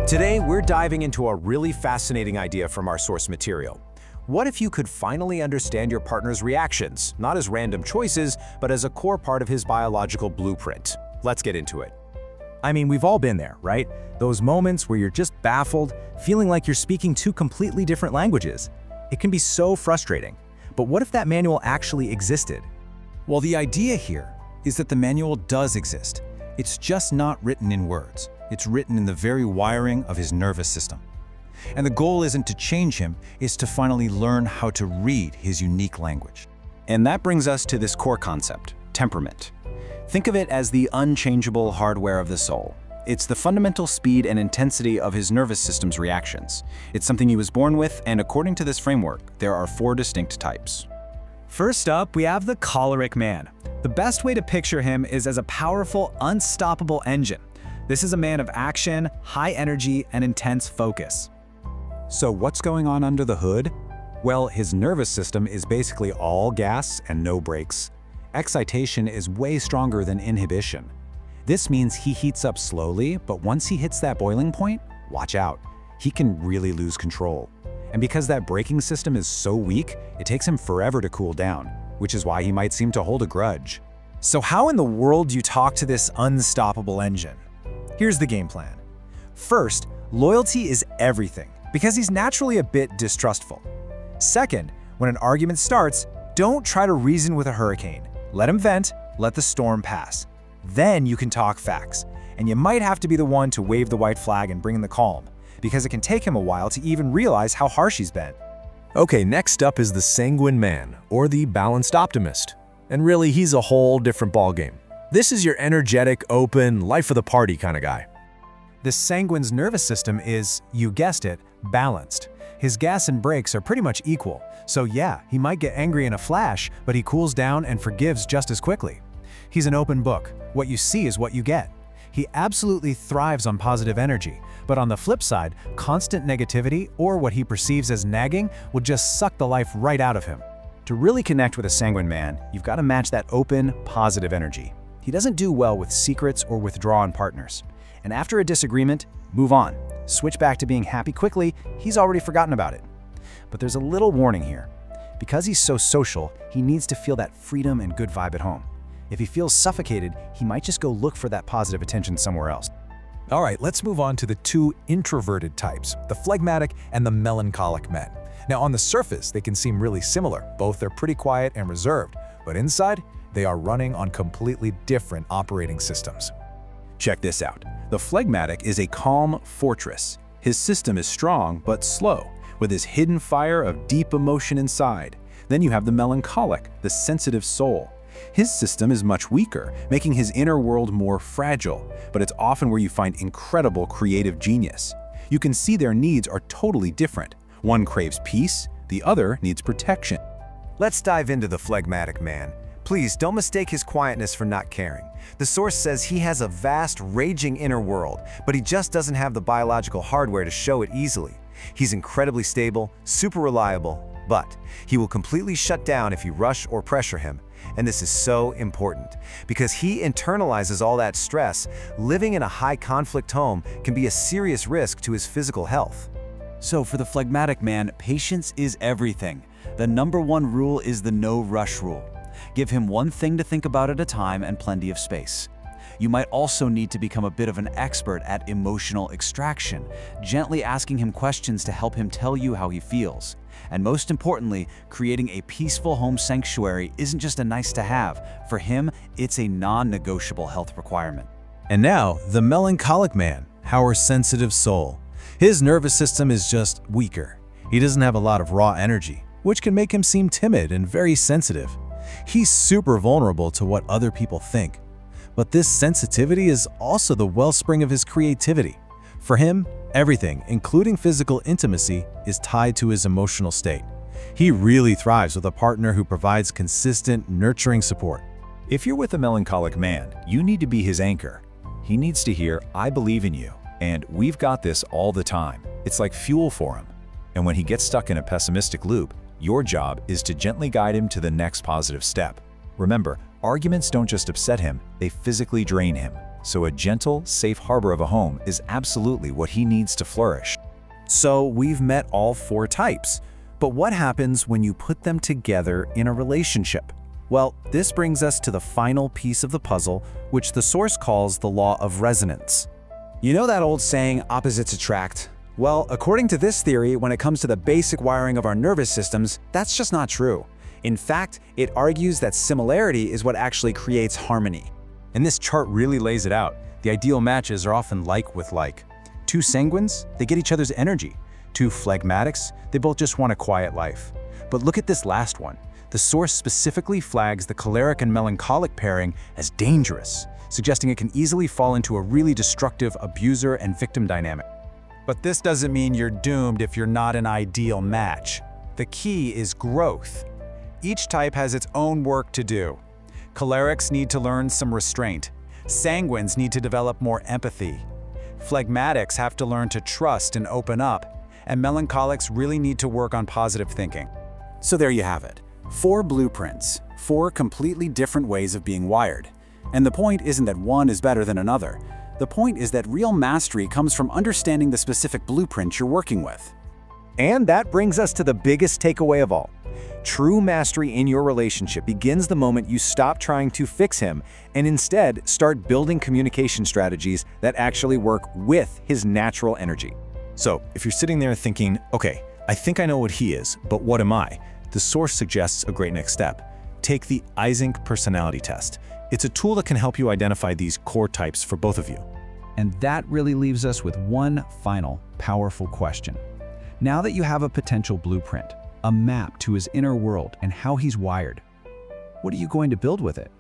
Today, we're diving into a really fascinating idea from our source material. What if you could finally understand your partner's reactions, not as random choices, but as a core part of his biological blueprint? Let's get into it. I mean, we've all been there, right? Those moments where you're just baffled, feeling like you're speaking two completely different languages. It can be so frustrating. But what if that manual actually existed? Well, the idea here is that the manual does exist. It's just not written in words. It's written in the very wiring of his nervous system. And the goal isn't to change him, it's to finally learn how to read his unique language. And that brings us to this core concept, temperament. Think of it as the unchangeable hardware of the soul. It's the fundamental speed and intensity of his nervous system's reactions. It's something he was born with, and according to this framework, there are 4 distinct types. First up, we have the choleric man. The best way to picture him is as a powerful, unstoppable engine. This is a man of action, high energy, and intense focus. So what's going on under the hood? Well, his nervous system is basically all gas and no brakes. Excitation is way stronger than inhibition. This means he heats up slowly, but once he hits that boiling point, watch out, he can really lose control. And because that braking system is so weak, it takes him forever to cool down, which is why he might seem to hold a grudge. So how in the world do you talk to this unstoppable engine? Here's the game plan. First, loyalty is everything, because he's naturally a bit distrustful. Second, when an argument starts, don't try to reason with a hurricane. Let him vent, let the storm pass. Then you can talk facts, and you might have to be the one to wave the white flag and bring in the calm, because it can take him a while to even realize how harsh he's been. Okay, next up is the sanguine man, or the balanced optimist. And really, he's a whole different ballgame. This is your energetic, open, life of the party kind of guy. The sanguine's nervous system is, you guessed it, balanced. His gas and brakes are pretty much equal, so yeah, he might get angry in a flash, but he cools down and forgives just as quickly. He's an open book. What you see is what you get. He absolutely thrives on positive energy, but on the flip side, constant negativity, or what he perceives as nagging, will just suck the life right out of him. To really connect with a sanguine man, you've got to match that open, positive energy. He doesn't do well with secrets or withdraw on partners. And after a disagreement, move on. Switch back to being happy quickly, he's already forgotten about it. But there's a little warning here. Because he's so social, he needs to feel that freedom and good vibe at home. If he feels suffocated, he might just go look for that positive attention somewhere else. All right, let's move on to the 2 introverted types, the phlegmatic and the melancholic men. Now, on the surface, they can seem really similar. Both are pretty quiet and reserved, but inside, they are running on completely different operating systems. Check this out. The phlegmatic is a calm fortress. His system is strong but slow, with his hidden fire of deep emotion inside. Then you have the melancholic, the sensitive soul. His system is much weaker, making his inner world more fragile, but it's often where you find incredible creative genius. You can see their needs are totally different. One craves peace, the other needs protection. Let's dive into the phlegmatic man. Please don't mistake his quietness for not caring. The source says he has a vast, raging inner world, but he just doesn't have the biological hardware to show it easily. He's incredibly stable, super reliable, but he will completely shut down if you rush or pressure him. And this is so important, because he internalizes all that stress. Living in a high-conflict home can be a serious risk to his physical health. So for the phlegmatic man, patience is everything. The #1 rule is the no rush rule. Give him one thing to think about at a time and plenty of space. You might also need to become a bit of an expert at emotional extraction, gently asking him questions to help him tell you how he feels. And most importantly, creating a peaceful home sanctuary isn't just a nice to have. For him, it's a non-negotiable health requirement. And now, the melancholic man, our sensitive soul. His nervous system is just weaker. He doesn't have a lot of raw energy, which can make him seem timid and very sensitive. He's super vulnerable to what other people think. But this sensitivity is also the wellspring of his creativity. For him, everything, including physical intimacy, is tied to his emotional state. He really thrives with a partner who provides consistent, nurturing support. If you're with a melancholic man, you need to be his anchor. He needs to hear, "I believe in you," and "We've got this" all the time. It's like fuel for him. And when he gets stuck in a pessimistic loop, your job is to gently guide him to the next positive step. Remember, arguments don't just upset him, they physically drain him. So a gentle, safe harbor of a home is absolutely what he needs to flourish. So we've met all 4 types. But what happens when you put them together in a relationship? Well, this brings us to the final piece of the puzzle, which the source calls the law of resonance. You know that old saying, opposites attract? Well, according to this theory, when it comes to the basic wiring of our nervous systems, that's just not true. In fact, it argues that similarity is what actually creates harmony. And this chart really lays it out. The ideal matches are often like with like. 2 sanguines, they get each other's energy. 2 phlegmatics, they both just want a quiet life. But look at this last one. The source specifically flags the choleric and melancholic pairing as dangerous, suggesting it can easily fall into a really destructive abuser and victim dynamic. But this doesn't mean you're doomed if you're not an ideal match. The key is growth. Each type has its own work to do. Cholerics need to learn some restraint. Sanguines need to develop more empathy. Phlegmatics have to learn to trust and open up. And melancholics really need to work on positive thinking. So there you have it. 4 blueprints, 4 completely different ways of being wired. And the point isn't that one is better than another. The point is that real mastery comes from understanding the specific blueprint you're working with. And that brings us to the biggest takeaway of all. True mastery in your relationship begins the moment you stop trying to fix him and instead start building communication strategies that actually work with his natural energy. So, if you're sitting there thinking, okay, I think I know what he is, but what am I? The source suggests a great next step. Take the Eysenck personality test. It's a tool that can help you identify these core types for both of you. And that really leaves us with one final, powerful question. Now that you have a potential blueprint, a map to his inner world and how he's wired, what are you going to build with it?